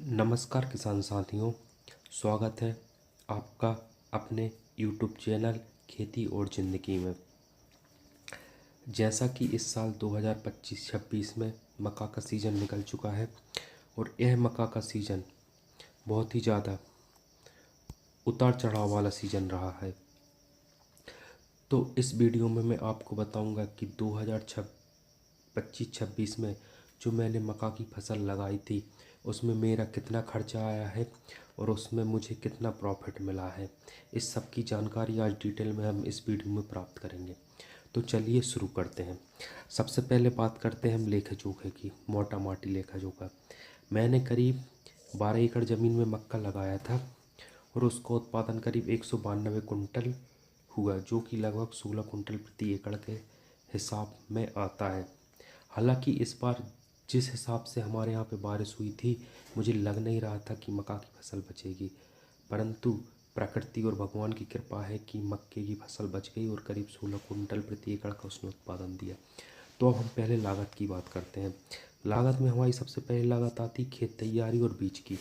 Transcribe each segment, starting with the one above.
नमस्कार किसान साथियों, स्वागत है आपका अपने YouTube चैनल खेती और ज़िंदगी में। जैसा कि इस साल 2025-26 में मक्का का सीज़न निकल चुका है और यह मक्का का सीज़न बहुत ही ज़्यादा उतार चढ़ाव वाला सीज़न रहा है। तो इस वीडियो में मैं आपको बताऊंगा कि 2025-26 में जो मैंने मक्का की फसल लगाई थी उसमें मेरा कितना खर्चा आया है और उसमें मुझे कितना प्रॉफिट मिला है। इस सब की जानकारी आज डिटेल में हम इस वीडियो में प्राप्त करेंगे। तो चलिए शुरू करते हैं। सबसे पहले बात करते हैं हम लेखा जोखे की, मोटा माटी लेखा जोखा। मैंने करीब 12 एकड़ ज़मीन में मक्का लगाया था और उसका उत्पादन करीब 192 कुंटल हुआ, जो कि लगभग 16 कुंटल प्रति एकड़ के हिसाब में आता है। हालांकि इस बार जिस हिसाब से हमारे यहाँ पे बारिश हुई थी, मुझे लग नहीं रहा था कि मक्का की फसल बचेगी, परंतु प्रकृति और भगवान की कृपा है कि मक्के की फसल बच गई और करीब 16 कुंटल प्रति एकड़ का उसने उत्पादन दिया। तो अब हम पहले लागत की बात करते हैं। लागत में हमारी सबसे पहले लागत आती खेत तैयारी और बीज की।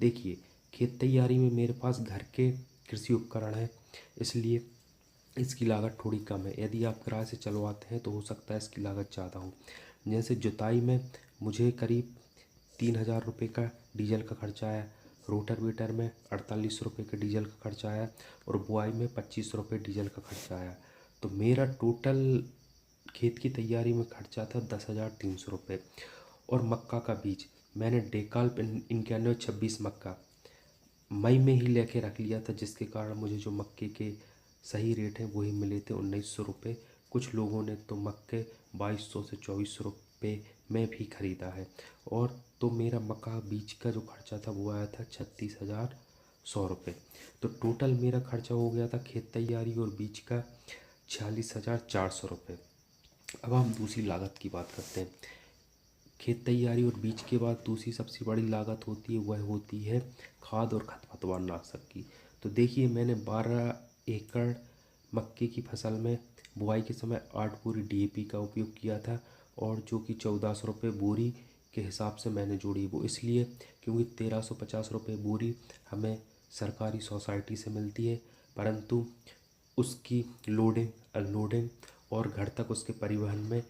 देखिए, खेत तैयारी में मेरे पास घर के कृषि उपकरण हैं, इसलिए इसकी लागत थोड़ी कम है। यदि आप किराए से चलवाते हैं तो हो सकता है इसकी लागत ज़्यादा हो। जैसे जुताई में मुझे करीब 3,000 रुपये का डीजल का खर्चा आया, रोटावेटर में 48 रुपये का डीजल का खर्चा आया और बुआई में 25 रुपये डीजल का खर्चा आया। तो मेरा टोटल खेत की तैयारी में खर्चा था 10,300 रुपये। और मक्का का बीज मैंने डेकाल 9126 मक्का मई में ही लेके रख लिया था, जिसके कारण मुझे जो मक्के के सही रेट हैं वही मिले थे 1900 रुपये। कुछ लोगों ने तो मक्के 2200 से 2400 रुपये में भी ख़रीदा है। और तो मेरा मक्का बीज का जो खर्चा था वो आया था 36,100 रुपये। तो टोटल मेरा खर्चा हो गया था खेत तैयारी और बीज का 46,400 रुपये। अब हम दूसरी लागत की बात करते हैं। खेत तैयारी और बीज के बाद दूसरी सबसे बड़ी लागत होती है, वह होती है खाद और खरपतवार नाशक की। तो देखिए, मैंने 12 एकड़ मक्के की फसल में बुआई के समय 8 बोरी DAP का उपयोग किया था, और जो कि 1400 रुपये बोरी के हिसाब से मैंने जोड़ी। वो इसलिए क्योंकि 1350 रुपये बोरी हमें सरकारी सोसाइटी से मिलती है, परंतु उसकी लोडिंग अनलोडिंग और घर तक उसके परिवहन में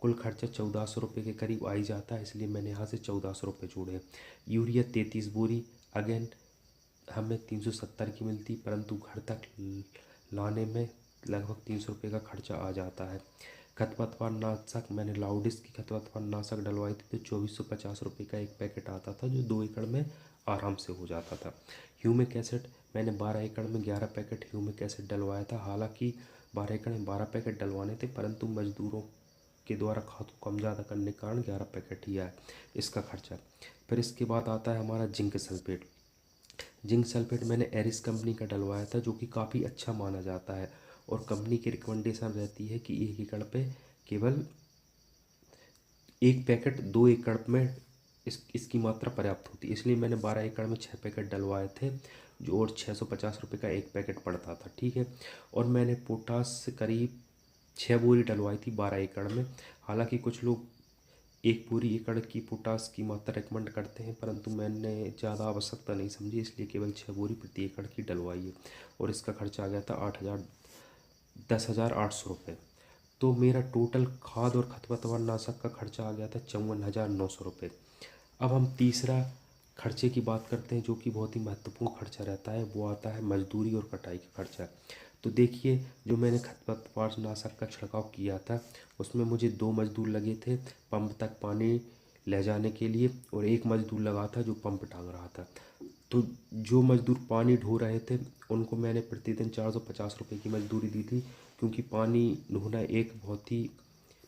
कुल खर्चा 1400 रुपये के करीब आ ही जाता है, इसलिए मैंने यहाँ से 1400 रुपये जोड़े। यूरिया 33 बोरी अगेन हमें 370 की मिलती, परंतु घर तक लाने में लगभग 300 रुपये का खर्चा आ जाता है। खरपतवार नाशक मैंने लाउडिस की खरपतवार नाशक डलवाई थी, तो 2450 रुपये का एक पैकेट आता था, जो 2 एकड़ में आराम से हो जाता था। ह्यूमिक एसिड मैंने 12 एकड़ में 11 पैकेट ह्यूमिक एसिड डलवाया था। हालांकि 12 एकड़ में 12 पैकेट डलवाने थे, परंतु मजदूरों के द्वारा खाद को कम ज़्यादा करने के कारण 11 पैकेट ही आया इसका खर्चा। फिर इसके बाद आता है हमारा जिंक सल्फेट। जिंक सल्फेट मैंने एरिस कंपनी का डलवाया था, जो कि काफ़ी अच्छा माना जाता है, और कंपनी की रिकमेंडेशन रहती है कि 1 एकड़ पे केवल 1 पैकेट 2 एकड़ में इसकी मात्रा पर्याप्त होती है, इसलिए मैंने 12 एकड़ में 6 पैकेट डलवाए थे, जो और 650 रुपये का एक पैकेट पड़ता था। ठीक है। और मैंने पोटास करीब 6 बोरी डलवाई थी 12 एकड़ में। हालांकि कुछ लोग 1 बोरी एकड़ की पोटास की मात्रा रिकमेंड करते हैं, परंतु मैंने ज़्यादा आवश्यकता नहीं समझी, इसलिए केवल 6 बोरी प्रति एकड़ की डलवाई है, और इसका खर्चा आ गया था 10,800 रुपये। तो मेरा टोटल खाद और खरपतवार नाशक का खर्चा आ गया था 54,900 रुपये। अब हम तीसरा खर्चे की बात करते हैं, जो कि बहुत ही महत्वपूर्ण खर्चा रहता है, वो आता है मजदूरी और कटाई का खर्चा। तो देखिए, जो मैंने खरपतवार नाशक का छिड़काव किया था उसमें मुझे 2 मजदूर लगे थे पंप तक पानी ले जाने के लिए, और 1 मजदूर लगा था जो पंप टांग रहा था। तो जो मजदूर पानी ढो रहे थे उनको मैंने प्रतिदिन 450 रुपये की मजदूरी दी थी, क्योंकि पानी ढोना एक बहुत ही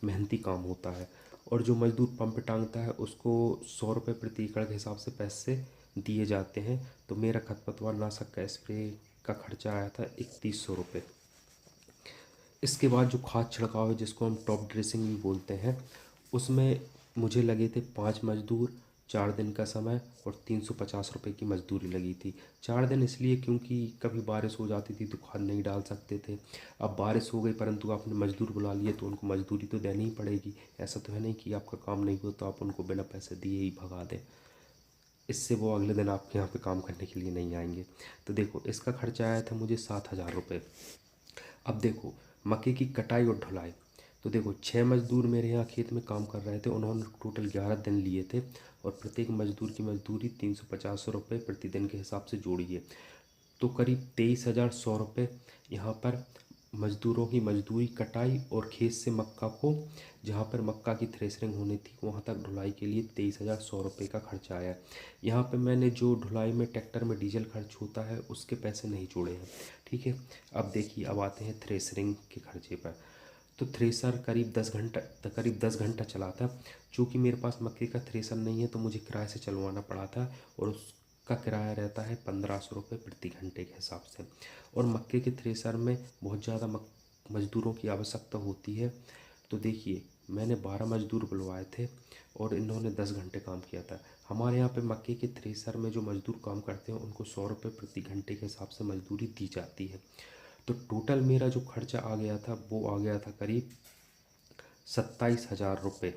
मेहनती काम होता है। और जो मजदूर पंप टांगता है उसको 100 रुपये प्रति एकड़ के हिसाब से पैसे दिए जाते हैं। तो मेरा खरपतवार नाशक का स्प्रे का खर्चा आया था 3100 रुपये। इसके बाद जो खाद छिड़काव है, जिसको हम टॉप ड्रेसिंग भी बोलते हैं, उसमें मुझे लगे थे 5 मजदूर, 4 दिन का समय और 350 रुपये की मजदूरी लगी थी। 4 दिन इसलिए क्योंकि कभी बारिश हो जाती थी तो खाद नहीं डाल सकते थे। अब बारिश हो गई परंतु आपने मजदूर बुला लिए तो उनको मजदूरी तो देनी ही पड़ेगी। ऐसा तो है नहीं कि आपका काम नहीं हो तो आप उनको बिना पैसे दिए ही भगा दें। इससे वो अगले दिन आपके यहाँ पे काम करने के लिए नहीं आएंगे। तो देखो इसका खर्चा आया था मुझे 7,000 रुपये। अब देखो मक्के की कटाई और ढुलाई, तो देखो 6 मजदूर मेरे यहाँ खेत में काम कर रहे थे, उन्होंने टोटल 11 दिन लिए थे और प्रत्येक मजदूर की मजदूरी 350 रुपये प्रतिदिन के हिसाब से जोड़ी है। तो करीब 23,100 रुपये यहाँ पर मजदूरों की मजदूरी, कटाई और खेत से मक्का को जहाँ पर मक्का की थ्रेसरिंग होनी थी वहाँ तक ढुलाई के लिए 23,100 रुपये का खर्चा आया। यहाँ पे मैंने जो ढुलाई में ट्रैक्टर में डीजल खर्च होता है उसके पैसे नहीं जोड़े हैं। ठीक है, अब देखिए अब आते हैं थ्रेसरिंग के खर्चे पर। तो थ्रेसर करीब 10 घंटा चला था। चूँकि मेरे पास मक्के का थ्रेसर नहीं है तो मुझे किराए से चलवाना पड़ा था और उसका किराया रहता है 1,500 रुपये प्रति घंटे के हिसाब से। और मक्के के थ्रेसर में बहुत ज़्यादा मज़दूरों की आवश्यकता होती है। तो देखिए मैंने 12 मज़दूर बुलवाए थे और इन्होंने 10 घंटे काम किया था। हमारे यहाँ पे मक्के के थ्रेसर में जो मज़दूर काम करते हैं उनको 100 रुपये प्रति घंटे के हिसाब से मजदूरी दी जाती है। तो टोटल मेरा जो खर्चा आ गया था वो आ गया था करीब 27,000 रुपये।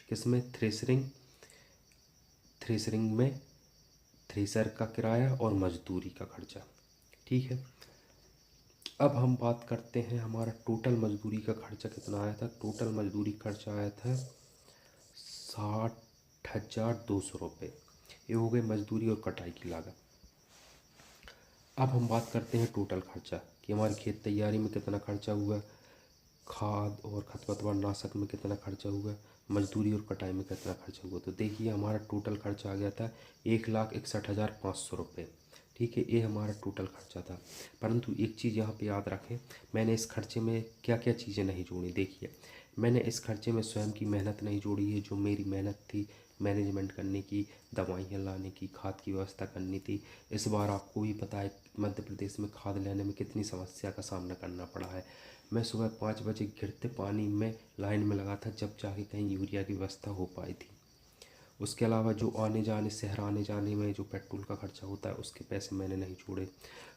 किसमें? थ्रेसरिंग में थ्रेसर का किराया और मजदूरी का खर्चा। ठीक है, अब हम बात करते हैं हमारा टोटल मजदूरी का खर्चा कितना आया था। टोटल मजदूरी खर्चा आया था 60,200 रुपये। ये हो गई मजदूरी और कटाई की लागत। अब हम बात करते हैं टोटल खर्चा कि हमारी खेत तैयारी में कितना खर्चा हुआ, खाद और खरपतवार नाशक में कितना खर्चा हुआ, मजदूरी और कटाई में कितना खर्चा हुआ। तो देखिए हमारा टोटल खर्चा आ गया था 1,61,500 रुपये। ठीक है, ये हमारा टोटल खर्चा था। परंतु एक चीज़ यहाँ पे याद रखें, मैंने इस खर्चे में क्या क्या चीज़ें नहीं जोड़ी। देखिए मैंने इस खर्चे में स्वयं की मेहनत नहीं जोड़ी है। जो मेरी मेहनत थी मैनेजमेंट करने की, दवाइयाँ लाने की, खाद की व्यवस्था करनी थी। इस बार आपको भी पता है मध्य प्रदेश में खाद लेने में कितनी समस्या का सामना करना पड़ा है। मैं सुबह 5 बजे गिरते पानी में लाइन में लगा था जब जाके कहीं यूरिया की व्यवस्था हो पाई थी। उसके अलावा जो आने जाने शहर आने जाने में जो पेट्रोल का खर्चा होता है उसके पैसे मैंने नहीं जोड़े।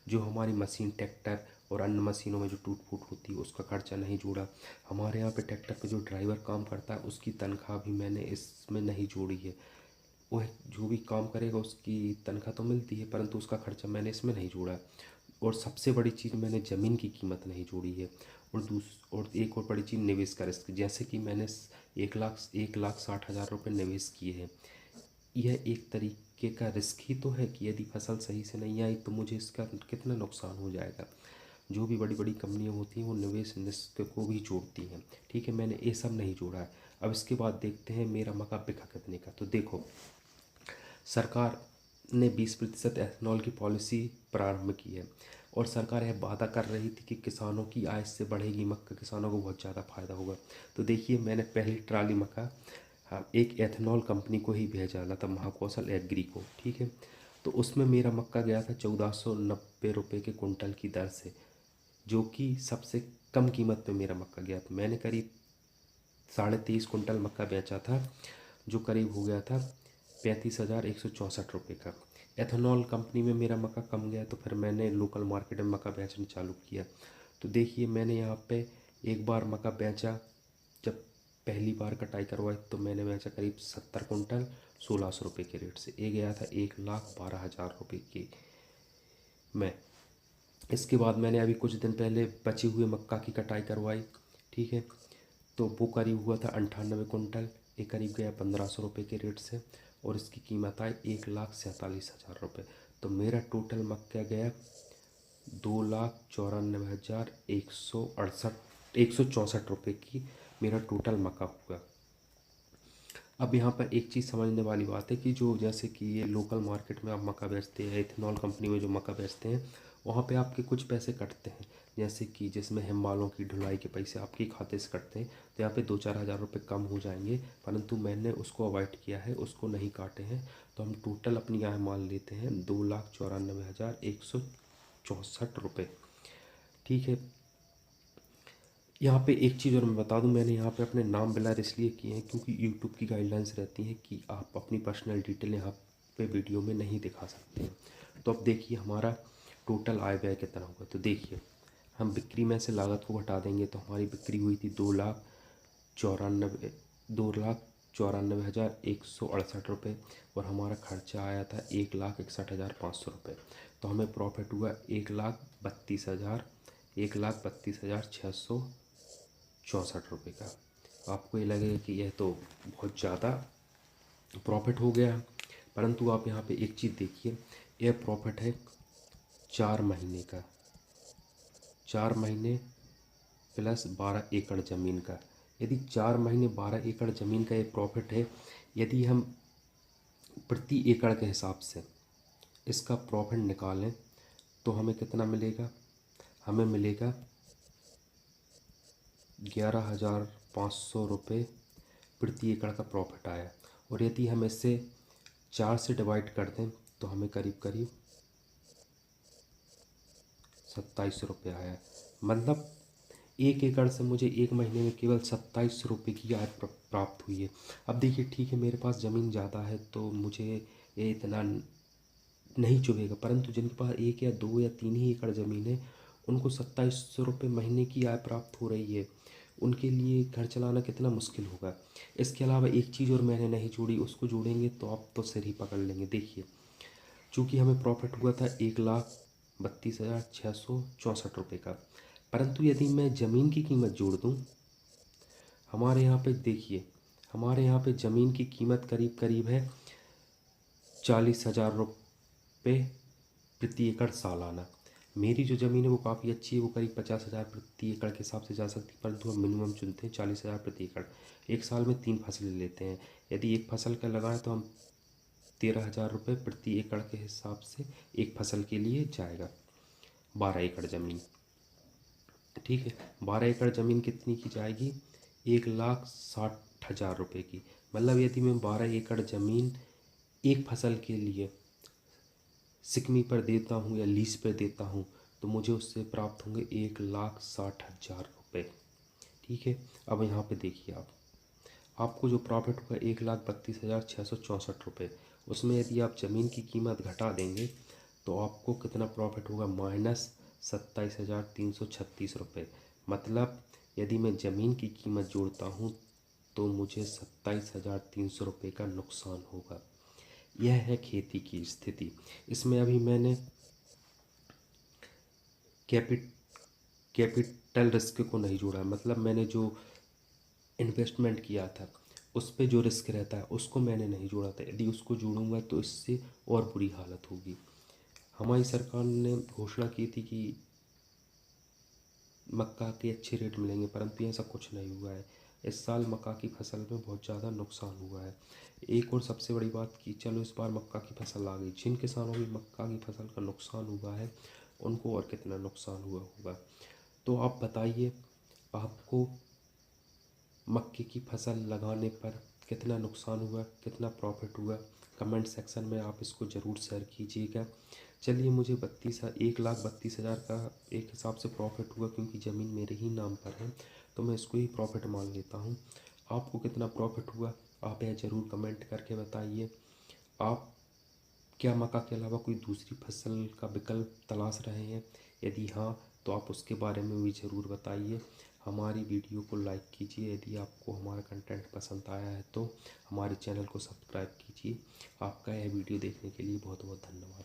जो हमारी मशीन ट्रैक्टर और अन्य मशीनों में जो टूट फूट होती है उसका खर्चा नहीं जोड़ा। हमारे यहाँ पे ट्रैक्टर पे जो ड्राइवर काम करता है उसकी तनख्वाह भी मैंने इसमें नहीं जोड़ी है। वह जो भी काम करेगा उसकी तनख्वाह तो मिलती है परंतु उसका खर्चा मैंने इसमें नहीं जोड़ा। और सबसे बड़ी चीज़ मैंने ज़मीन की कीमत नहीं जोड़ी है। और एक और बड़ी चीज़ निवेश का रिस्क, जैसे कि मैंने 1,60,000 रुपये निवेश किए हैं। यह एक तरीके का रिस्क ही तो है कि यदि फसल सही से नहीं आई तो मुझे इसका कितना नुकसान हो जाएगा। जो भी बड़ी बड़ी कंपनियां होती हैं वो निवेश रिस्क को भी जोड़ती हैं। ठीक है, मैंने ये सब नहीं जोड़ा है। अब इसके बाद देखते हैं मेरा मक्का बिका कितने का। तो देखो सरकार ने 20% एथेनॉल की पॉलिसी प्रारंभ की है और सरकार यह वादा कर रही थी कि किसानों की आय से बढ़ेगी मक्का, किसानों को बहुत ज़्यादा फ़ायदा होगा। तो देखिए मैंने पहली ट्राली मक्का एक एथेनॉल कंपनी को ही भेजा था, महाकौशल एग्री को। ठीक है, तो उसमें मेरा मक्का गया था 1,490 रुपये के कुंटल की दर से, जो कि सबसे कम कीमत पे मेरा मक्का गया था। मैंने करीब 23.5 कुंटल मक्का बेचा था जो करीब हो गया था 35,164 रुपये का। एथेनॉल कंपनी में मेरा मक्का कम गया तो फिर मैंने लोकल मार्केट में मक्का बेचना चालू किया। तो देखिए मैंने यहाँ पे एक बार मक्का बेचा, जब पहली बार कटाई करवाई तो मैंने बेचा करीब 70 कुंटल 1,600 रुपये के रेट से। ये गया था 1,12,000 रुपये की में। इसके बाद मैंने अभी कुछ दिन पहले बचे हुए मक्का की कटाई करवाई। ठीक है, तो वो करीब हुआ था 98 कुंटल, ये करीब गया 1,500 रुपये के रेट से और इसकी कीमत आई 1,47,000 रुपये। तो मेरा टोटल मक्का गया 2,94,164 की मेरा टोटल मक्का हुआ। अब यहाँ पर एक चीज़ समझने वाली बात है कि जो जैसे कि ये लोकल मार्केट में आप मक्का बेचते हैं, इथेनॉल कंपनी में जो मक्का बेचते हैं वहाँ पे आपके कुछ पैसे कटते हैं, जैसे कि जिसमें हिमबालों की ढुलाई के पैसे आपके खाते से कटते हैं तो यहाँ पे 2-4 हज़ार रुपये कम हो जाएंगे। परंतु मैंने उसको अवॉइड किया है, उसको नहीं काटे हैं। तो हम टोटल अपनी आय मान लेते हैं 2,94,164 रुपये। ठीक है, यहाँ पे एक चीज़ और मैं बता दूं, मैंने यहाँ पे अपने नाम ब्लर इसलिए किए हैं क्योंकि यूट्यूब की गाइडलाइंस रहती हैं कि आप अपनी पर्सनल डिटेल यहाँ पे वीडियो में नहीं दिखा सकते हैं। तो अब देखिए हमारा टोटल आय व्यय कितना होगा। तो देखिए हम बिक्री में से लागत को घटा देंगे तो हमारी बिक्री हुई थी 2,94,2,94,164 ₹94,168 और हमारा खर्चा आया था 1,61,500 रुपये। तो हमें प्रॉफिट हुआ 1,32,664 रुपये का। आपको ये लगेगा कि यह तो बहुत ज़्यादा प्रॉफिट हो गया, परंतु आप यहाँ पे एक चीज़ देखिए, यह प्रॉफिट है 4 महीने का, 4 महीने प्लस 12 एकड़ ज़मीन का। यदि 4 महीने 12 एकड़ ज़मीन का ये प्रॉफिट है, यदि हम प्रति एकड़ के हिसाब से इसका प्रॉफिट निकालें तो हमें कितना मिलेगा? हमें मिलेगा 11,500 रुपये प्रति एकड़ का प्रॉफिट आया। और यदि हम इसे 4 से डिवाइड कर दें तो हमें करीब करीब 27 रुपये आया। मतलब 1 एकड़ से मुझे 1 महीने में केवल 27 रुपये की आय प्राप्त हुई है। अब देखिए, ठीक है, मेरे पास ज़मीन ज़्यादा है तो मुझे ये इतना नहीं चुभेगा, परंतु जिनके पास 1 या 2 या 3 ही एकड़ ज़मीन है, उनको 27 रुपये महीने की आय प्राप्त हो रही है। उनके लिए घर चलाना कितना मुश्किल होगा। इसके अलावा एक चीज़ और मैंने नहीं जोड़ी, उसको जोड़ेंगे तो आप तो सिर ही पकड़ लेंगे। देखिए, चूँकि हमें प्रॉफिट हुआ था 1,32,664 रुपये का, परंतु यदि मैं ज़मीन की कीमत जोड़ दूँ, हमारे यहाँ पे देखिए, हमारे यहाँ पे ज़मीन की कीमत करीब करीब है 40,000 रुपये प्रति एकड़ सालाना। मेरी जो ज़मीन है वो काफ़ी अच्छी है, वो करीब 50,000 प्रति एकड़ के हिसाब से जा सकती है, परंतु हम मिनिमम चुनते हैं 40,000 प्रति एकड़। एक साल में 3 फसलें लेते हैं। यदि एक फसल का लगाएं तो हम 13,000 रुपये प्रति एकड़ के हिसाब से एक फसल के लिए जाएगा। 12 एकड़ ज़मीन, ठीक है, 12 एकड़ ज़मीन कितनी की जाएगी? 1,60,000 रुपये की। मतलब यदि मैं 12 एकड़ ज़मीन एक फसल के लिए सिकमी पर देता हूँ या लीज पर देता हूँ तो मुझे उससे प्राप्त होंगे 1,60,000 रुपये। ठीक है, अब यहाँ पे देखिए, आपको जो प्रॉफिट होगा 1,32,664 रुपये, उसमें यदि आप ज़मीन की कीमत घटा देंगे तो आपको कितना प्रॉफिट होगा? -27,336 रुपये। मतलब यदि मैं ज़मीन की कीमत जोड़ता हूँ तो मुझे 27,300 रुपये का नुकसान होगा। यह है खेती की स्थिति। इसमें अभी मैंने कैपिटल रिस्क को नहीं जोड़ा। मतलब मैंने जो इन्वेस्टमेंट किया था उस पे जो रिस्क रहता है उसको मैंने नहीं जोड़ा था। यदि उसको जोड़ूंगा तो इससे और बुरी हालत होगी। हमारी सरकार ने घोषणा की थी कि मक्का के अच्छे रेट मिलेंगे, परंतु ऐसा कुछ नहीं हुआ है। इस साल मक्का की फसल में बहुत ज़्यादा नुकसान हुआ है। एक और सबसे बड़ी बात कि चलो इस बार मक्का की फसल आ गई, जिन किसानों की मक्का की फसल का नुकसान हुआ है उनको और कितना नुकसान हुआ होगा। तो आप बताइए, आपको मक्के की फसल लगाने पर कितना नुकसान हुआ, कितना प्रॉफिट हुआ? कमेंट सेक्शन में आप इसको ज़रूर शेयर कीजिएगा। चलिए, मुझे 1,32,000 का एक हिसाब से प्रॉफिट हुआ, क्योंकि ज़मीन मेरे ही नाम पर है तो मैं इसको ही प्रॉफिट मान लेता हूँ। आपको कितना प्रॉफिट हुआ आप यह ज़रूर कमेंट करके बताइए। आप क्या मक्का के अलावा कोई दूसरी फसल का विकल्प तलाश रहे हैं? यदि हाँ तो आप उसके बारे में भी ज़रूर बताइए। हमारी वीडियो को लाइक कीजिए। यदि आपको हमारा कंटेंट पसंद आया है तो हमारे चैनल को सब्सक्राइब कीजिए। आपका यह वीडियो देखने के लिए बहुत बहुत धन्यवाद।